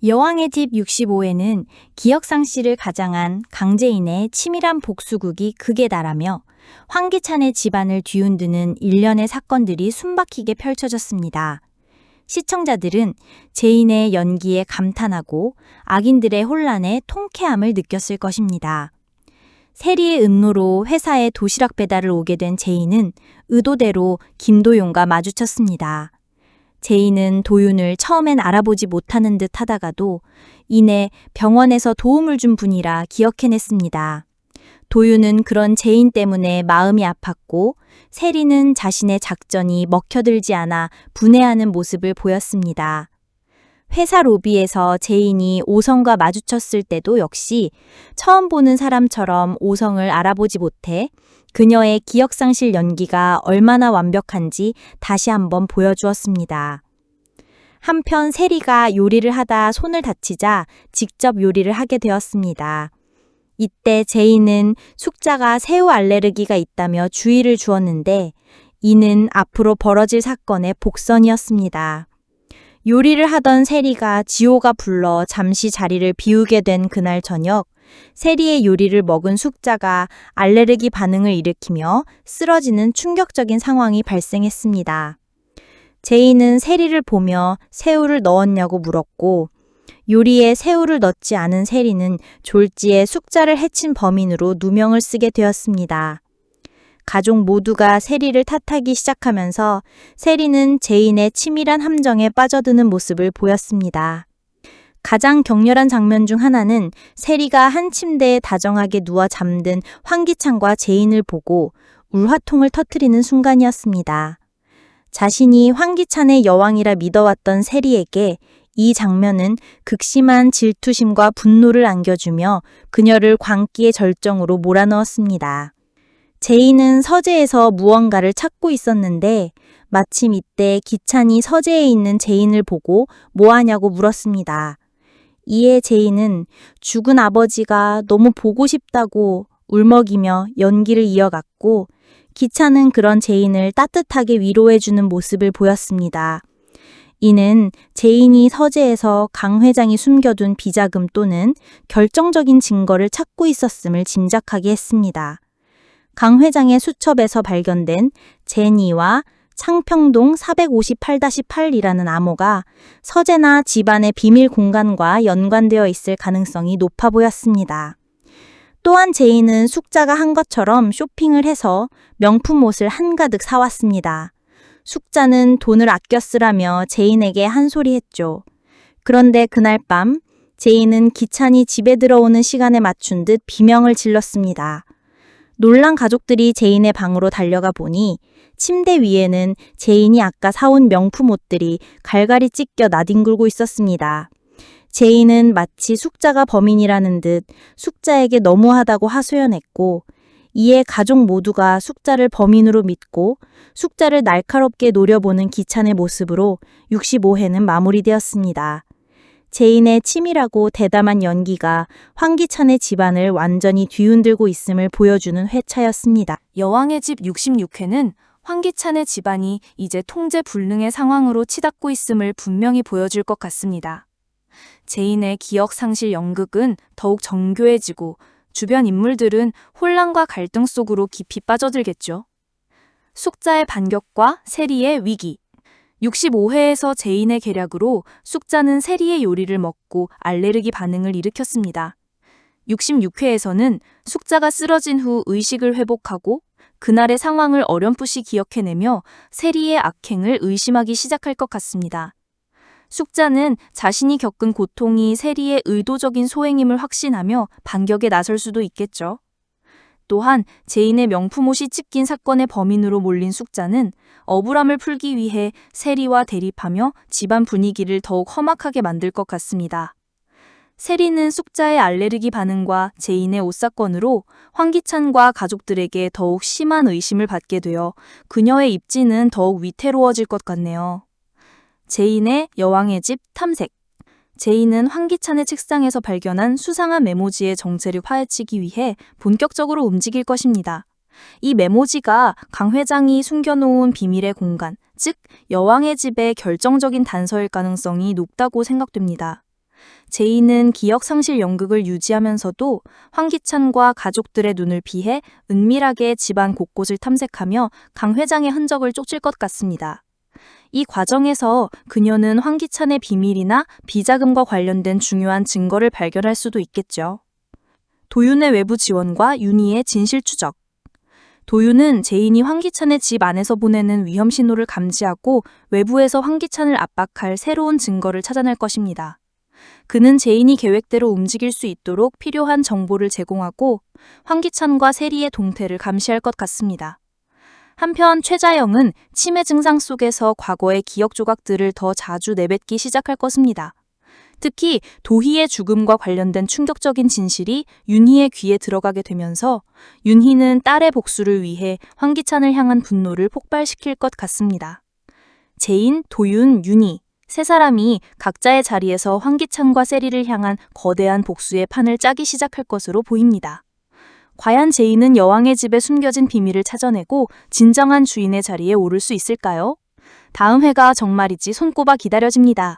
여왕의 집 65회는 기억상실을 가장한 강제인의 치밀한 복수극이 극에 달하며 황기찬의 집안을 뒤흔드는 일련의 사건들이 숨막히게 펼쳐졌습니다. 시청자들은 제인의 연기에 감탄하고 악인들의 혼란에 통쾌함을 느꼈을 것입니다. 세리의 음노로 회사에 도시락 배달을 오게 된 제인은 의도대로 김도윤과 마주쳤습니다. 제인은 도윤을 처음엔 알아보지 못하는 듯 하다가도 이내 병원에서 도움을 준 분이라 기억해냈습니다. 도윤은 그런 제인 때문에 마음이 아팠고 세리는 자신의 작전이 먹혀들지 않아 분해하는 모습을 보였습니다. 회사 로비에서 제인이 오성과 마주쳤을 때도 역시 처음 보는 사람처럼 오성을 알아보지 못해 그녀의 기억상실 연기가 얼마나 완벽한지 다시 한번 보여주었습니다. 한편 세리가 요리를 하다 손을 다치자 직접 요리를 하게 되었습니다. 이때 제인은 숙자가 새우 알레르기가 있다며 주의를 주었는데 이는 앞으로 벌어질 사건의 복선이었습니다. 요리를 하던 세리가 지호가 불러 잠시 자리를 비우게 된 그날 저녁, 세리의 요리를 먹은 숙자가 알레르기 반응을 일으키며 쓰러지는 충격적인 상황이 발생했습니다. 제인은 세리를 보며 새우를 넣었냐고 물었고 요리에 새우를 넣지 않은 세리는 졸지에 숙자를 해친 범인으로 누명을 쓰게 되었습니다. 가족 모두가 세리를 탓하기 시작하면서 세리는 제인의 치밀한 함정에 빠져드는 모습을 보였습니다. 가장 격렬한 장면 중 하나는 세리가 한 침대에 다정하게 누워 잠든 황기찬과 제인을 보고 울화통을 터뜨리는 순간이었습니다. 자신이 황기찬의 여왕이라 믿어왔던 세리에게 이 장면은 극심한 질투심과 분노를 안겨주며 그녀를 광기의 절정으로 몰아넣었습니다. 제인은 서재에서 무언가를 찾고 있었는데 마침 이때 기찬이 서재에 있는 제인을 보고 뭐하냐고 물었습니다. 이에 제인은 죽은 아버지가 너무 보고 싶다고 울먹이며 연기를 이어갔고 기찬은 그런 제인을 따뜻하게 위로해주는 모습을 보였습니다. 이는 제인이 서재에서 강 회장이 숨겨둔 비자금 또는 결정적인 증거를 찾고 있었음을 짐작하게 했습니다. 강 회장의 수첩에서 발견된 제니와 창평동 458-8이라는 암호가 서재나 집안의 비밀 공간과 연관되어 있을 가능성이 높아 보였습니다. 또한 제인은 숙자가 한 것처럼 쇼핑을 해서 명품 옷을 한가득 사왔습니다. 숙자는 돈을 아껴 쓰라며 제인에게 한 소리 했죠. 그런데 그날 밤 제인은 기찬이 집에 들어오는 시간에 맞춘 듯 비명을 질렀습니다. 놀란 가족들이 제인의 방으로 달려가 보니 침대 위에는 제인이 아까 사온 명품 옷들이 갈갈이 찢겨 나뒹굴고 있었습니다. 제인은 마치 숙자가 범인이라는 듯 숙자에게 너무하다고 하소연했고 이에 가족 모두가 숙자를 범인으로 믿고 숙자를 날카롭게 노려보는 기찬의 모습으로 65회는 마무리되었습니다. 제인의 치밀하고 대담한 연기가 황기찬의 집안을 완전히 뒤흔들고 있음을 보여주는 회차였습니다. 여왕의 집 66회는 황기찬의 집안이 이제 통제 불능의 상황으로 치닫고 있음을 분명히 보여줄 것 같습니다. 제인의 기억상실 연극은 더욱 정교해지고 주변 인물들은 혼란과 갈등 속으로 깊이 빠져들겠죠. 숙자의 반격과 세리의 위기. 65회에서 제인의 계략으로 숙자는 세리의 요리를 먹고 알레르기 반응을 일으켰습니다. 66회에서는 숙자가 쓰러진 후 의식을 회복하고 그날의 상황을 어렴풋이 기억해내며 세리의 악행을 의심하기 시작할 것 같습니다. 숙자는 자신이 겪은 고통이 세리의 의도적인 소행임을 확신하며 반격에 나설 수도 있겠죠. 또한 제인의 명품 옷이 찢긴 사건의 범인으로 몰린 숙자는 억울함을 풀기 위해 세리와 대립하며 집안 분위기를 더욱 험악하게 만들 것 같습니다. 세리는 숙자의 알레르기 반응과 제인의 옷 사건으로 황기찬과 가족들에게 더욱 심한 의심을 받게 되어 그녀의 입지는 더욱 위태로워질 것 같네요. 제인의 여왕의 집 탐색. 제인은 황기찬의 책상에서 발견한 수상한 메모지의 정체를 파헤치기 위해 본격적으로 움직일 것입니다. 이 메모지가 강 회장이 숨겨놓은 비밀의 공간, 즉 여왕의 집의 결정적인 단서일 가능성이 높다고 생각됩니다. 제이는 기억상실 연극을 유지하면서도 황기찬과 가족들의 눈을 피해 은밀하게 집안 곳곳을 탐색하며 강 회장의 흔적을 쫓을 것 같습니다. 이 과정에서 그녀는 황기찬의 비밀이나 비자금과 관련된 중요한 증거를 발견할 수도 있겠죠. 도윤의 외부 지원과 윤희의 진실 추적. 도윤은 제인이 황기찬의 집 안에서 보내는 위험 신호를 감지하고 외부에서 황기찬을 압박할 새로운 증거를 찾아낼 것입니다. 그는 제인이 계획대로 움직일 수 있도록 필요한 정보를 제공하고 황기찬과 세리의 동태를 감시할 것 같습니다. 한편 최자영은 치매 증상 속에서 과거의 기억 조각들을 더 자주 내뱉기 시작할 것입니다. 특히 도희의 죽음과 관련된 충격적인 진실이 윤희의 귀에 들어가게 되면서 윤희는 딸의 복수를 위해 황기찬을 향한 분노를 폭발시킬 것 같습니다. 제인, 도윤, 윤희 세 사람이 각자의 자리에서 황기찬과 세리를 향한 거대한 복수의 판을 짜기 시작할 것으로 보입니다. 과연 제인은 여왕의 집에 숨겨진 비밀을 찾아내고 진정한 주인의 자리에 오를 수 있을까요? 다음 회가 정말이지 손꼽아 기다려집니다.